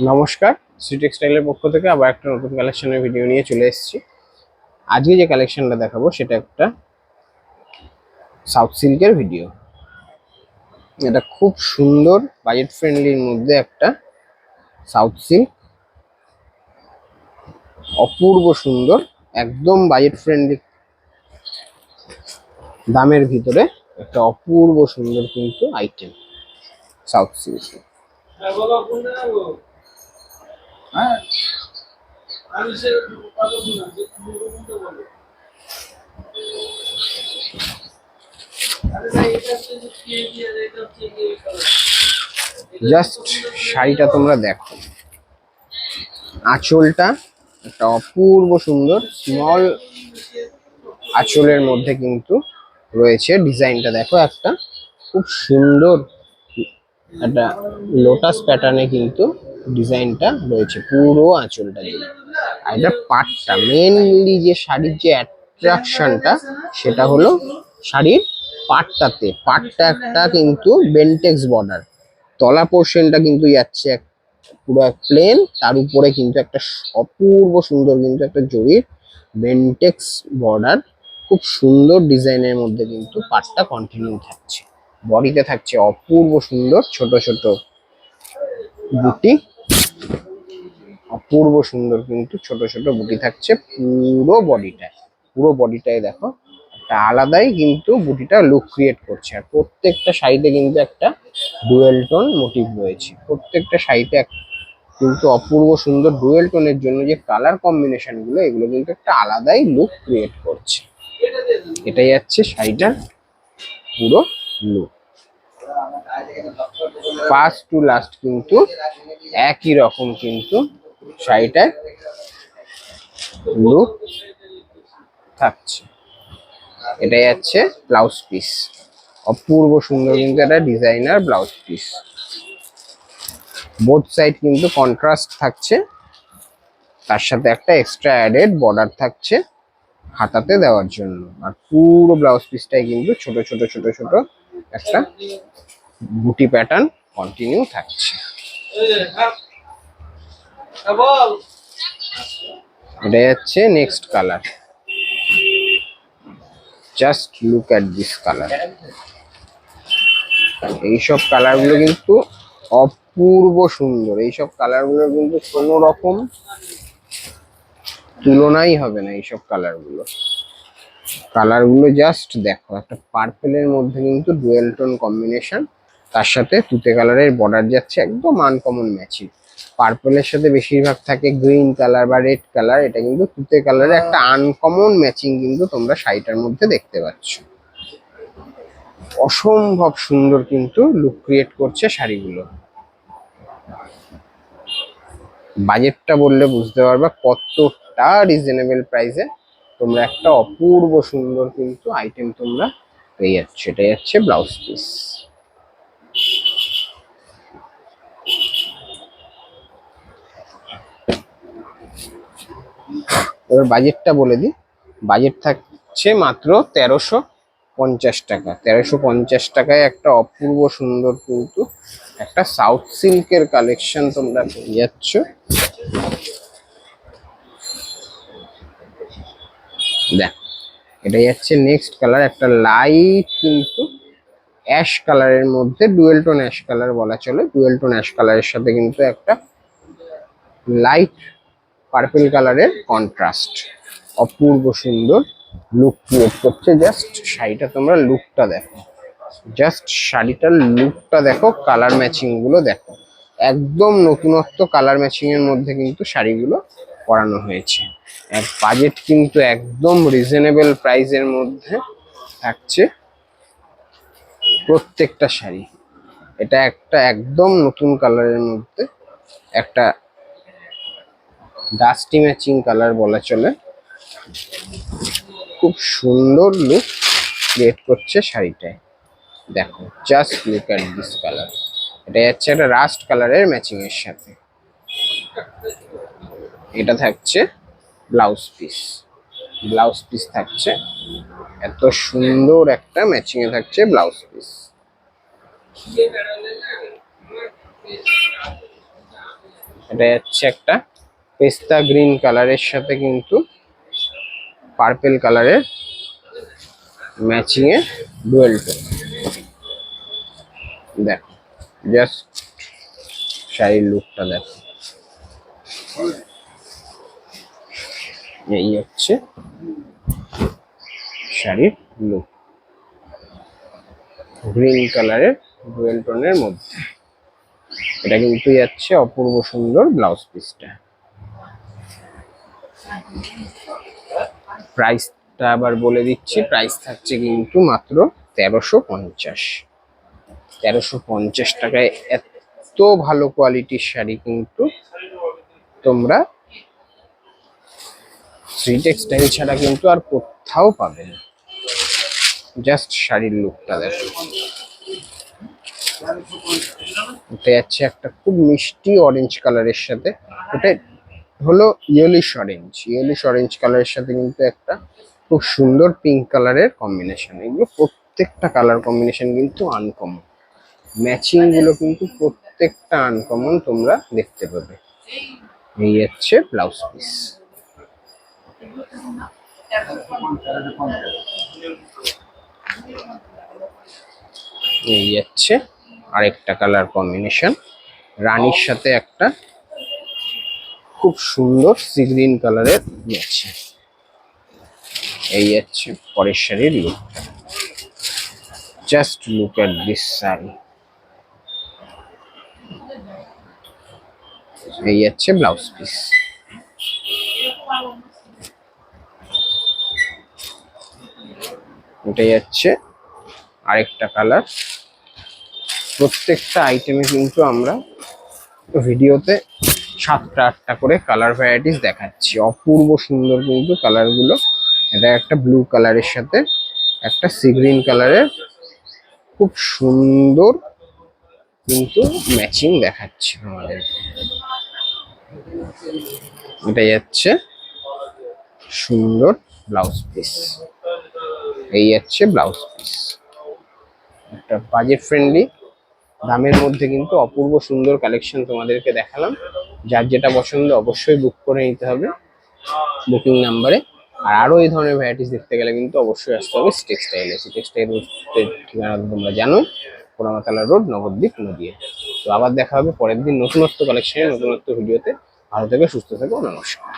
নমস্কার, শ্রী টেক্সটাইলের পক্ষ থেকে আবার একটা নতুন কালেকশনের ভিডিও নিয়ে চলে এসেছি। আজকে যে কালেকশনটা দেখাবো সেটা একটা সাউথ সিল্কের ভিডিও। এটা খুব সুন্দর বাজেট ফ্রেন্ডলির মধ্যে একটা সাউথ সিল্ক, অপূর্ব সুন্দর, একদম বাজেট ফ্রেন্ডলি দামের ভিতরে একটা অপূর্ব সুন্দর কিন্তু আইটেম সাউথ সিল্ক। জাস্ট শাড়িটা তোমরা দেখো, আঁচলটা একটা অপূর্ব সুন্দর স্মল আঁচলের মধ্যে কিন্তু রয়েছে। ডিজাইনটা দেখো, একটা খুব সুন্দর একটা লোটাস প্যাটার্নে কিন্তু ডিজাইনটা রয়েছে পুরো আঁচলটা জুড়ে। আর এটা পাটটা মেনলি যে শাড়ির যে অ্যাট্রাকশনটা সেটা হলো শাড়ির পাটটা একটা কিন্তু বেন্টেক্স বর্ডার, তলা পোর্শনটা কিন্তু যাচ্ছে পুরো প্লেন, তার উপরে কিন্তু একটা অপূর্ব সুন্দর কিন্তু একটা জরির বেন্টেক্স বর্ডার, খুব সুন্দর ডিজাইনের মধ্যে কিন্তু পাটটা কন্টিনিউ থাকছে। বডিতে থাকছে অপূর্ব সুন্দর ছোট ছোট বুটি, অপূর্ব সুন্দর কিন্তু ছোট ছোট বুটি থাকছে পুরো বডিটায় দেখো একটা আলাদাই কিন্তু বুটিটা লুক ক্রিয়েট করছে। আর প্রত্যেকটা সাইডে কিন্তু একটা ডুয়েল টোন মোটিভ রয়েছে, প্রত্যেকটা সাইডে কিন্তু অপূর্ব সুন্দর ডুয়েল টোনের জন্য যে কালার কম্বিনেশন গুলো, এগুলো কিন্তু একটা আলাদাই লুক ক্রিয়েট করছে। এটাই হচ্ছে শাড়িটার পুরো লুক, ফার্স্ট টু লাস্ট কিন্তু একই রকম কিন্তু শাড়িটার লুক থাকছে। এটাই হচ্ছে ব্লাউজ পিস, অপূর্ব সুন্দর কিন্তু একটা designer blouse piece. Both side কিন্তু কন্ট্রাস্ট থাকছে, তার সাথে একটা এক্সট্রা অ্যাডেড বর্ডার থাকছে হাতাতে দেওয়ার জন্য। আর পুরো ব্লাউজ পিসটাই কিন্তু ছোট ছোট ছোট ছোট একটা বুটি প্যাটার্ন কন্টিনিউ থাকছে। এটাই হচ্ছে next colour, just look at this colour. এইসব কালার গুলো কিন্তু অপূর্ব সুন্দর, এইসব কালার গুলো কিন্তু কোনো রকম তুলনাই হবে না। এইসব কালার গুলো জাস্ট দেখো, একটা পার্পেলের মধ্যে কিন্তু ডুয়েল টোন কম্বিনেশন, তার সাথে তুতে কালারের বর্ডার যাচ্ছে, একদম আনকমন ম্যাচিং। পার্পেলের সাথে বেশিরভাগ থাকে গ্রিন কালার বা রেড কালার, এটা কিন্তু তুতে কালারের একটা আনকমন ম্যাচিং কিন্তু তোমরা শাড়িটার মধ্যে দেখতে পাচ্ছ। অসম্ভব সুন্দর কিন্তু লুক ক্রিয়েট করছে শাড়িগুলো। বাজেটটা বললে বুঝতে পারবা কতটা রিজনেবল প্রাইসে তোমরা একটা অপূর্ব সুন্দর কিন্তু আইটেম তোমরা পেয়ে যাচ্ছ। এটাই হচ্ছে ব্লাউজ পিস। এবার বাজেটটা বলে দিই, বাজেট থাকছে মাত্র 1350 টাকা। 1350 টাকায় একটা অপূর্ব সুন্দর কিন্তু একটা সাউথ সিল্কের কালেকশন তোমরা পেয়ে যাচ্ছ। দেখো, এটাই হচ্ছে নেক্সট কালার, একটা লাইট কিন্তু অ্যাশ কালারের মধ্যে, ডুয়েল টোন অ্যাশ কালার বলা চলে। ডুয়েল টোন অ্যাশ কালারের সাথে কিন্তু একটা লাইট পার্পল কালারের কন্ট্রাস্ট, অপূর্ব সুন্দর লুক ক্রিয়েট করছে। জাস্ট শাড়িটা তোমরা লুকটা দেখো, জাস্ট শাড়িটার লুকটা দেখো, কালার ম্যাচিং গুলো দেখো, একদম নতুনত্ব কালার ম্যাচিং এর মধ্যে কিন্তু শাড়িগুলো করানো হয়েছে। আর বাজেট কিন্তু একদম রিজনেবল প্রাইসের মধ্যে থাকছে প্রত্যেকটা শাড়ি। এটা একটা একদম নতুন কালারের মধ্যে একটা ডাস্টি ম্যাচিং কালার বলা চলে, খুব সুন্দর লুক ক্রিয়েট করছে শাড়িটায়। দেখো, just look at this colour. এটা যাচ্ছে একটা রাস্ট কালারের ম্যাচিং এর সাথে। এটা থাকছে ব্লাউজ পিস থাকছে এত সুন্দর একটা ম্যাচিং এ থাকছে ব্লাউজ পিস। এটা যাচ্ছে একটা পেস্তা গ্রিন কালারের সাথে কিন্তু পার্পেল কালারের ম্যাচিং এ ডুয়েল টোন। দেখো জাস্ট শাড়ির লুকটা দেখো, এই হচ্ছে শাড়ির লুক, গ্রিন কালারের ডুয়েল টোনের মধ্যে। এটা কিন্তু যাচ্ছে অপূর্ব সুন্দর ব্লাউজ পিসটা। প্রাইসটা আবার বলে দিচ্ছি, প্রাইস থাকছে কিন্তু মাত্র 1350। 1350 টাকায় এত ভালো কোয়ালিটির শাড়ি কিন্তু তোমরা শ্রী টেক্সটাইল ছাড়া কিন্তু আর কোথাও পাবে না। জাস্ট শাড়ির লুকটা দেখো, এটা যাচ্ছে একটা খুব মিষ্টি অরেঞ্জ কালারের সাথে, এটা হলো ইয়েলিশ অরেঞ্জ, ইয়েলিশ অরেঞ্জ কালারের সাথে কিন্তু একটা খুব সুন্দর পিঙ্ক কালারের কম্বিনেশন। এগুলো প্রত্যেকটা কালার কম্বিনেশন কিন্তু আনকমন, ম্যাচিং গুলো কিন্তু প্রত্যেকটা আনকমন তোমরা দেখতে পাবে। এই হচ্ছে ব্লাউজ পিস। এই হচ্ছে আরেকটা কালার কম্বিনেশন, রানীর সাথে একটা খুব সুন্দর সি গ্রিন কালারের ম্যাচিং। এই হচ্ছে পরের শাড়ির look, just look at this sari. এই হচ্ছে ব্লাউজ পিস। এটাই হচ্ছে আরেকটা কালার। প্রত্যেকটা আইটেমে কিন্তু আমরা ভিডিওতে 7টা-8টা করে কালার ভ্যারাইটিস দেখাচ্ছি, অপূর্ব সুন্দর কিন্তু কালার গুলো। এটা একটা ব্লু কালারের সাথে একটা সি গ্রিন কালারের খুব সুন্দর কিন্তু ম্যাচিং দেখাচ্ছি আমাদের। এটা যাচ্ছে সুন্দর ব্লাউজ পিস। এই হচ্ছে ব্লাউজ পিস, একটা বাজেট ফ্রেন্ডলি দামের মধ্যে কিন্তু অপূর্ব সুন্দর কালেকশন তোমাদেরকে দেখালাম। যার যেটা পছন্দ অবশ্যই বুক করে নিতে হবে বুকিং নাম্বারে। আর আরো এই ধরনের ভ্যারাইটিস দেখতে গেলে কিন্তু অবশ্যই আসতে হবে সি টেক্সটাইলে। সি টেক্সটাইলের ঠিকানা তোমরা জানো, পোড়ামাতলা রোড, নবদ্বীপ, নদিয়া। তো আবার দেখা হবে পরের দিন নতুনত্ব কালেকশনে, নতুনত্ব ভিডিওতে। ভালো থেকো, সুস্থ থেকো, নমস্কার।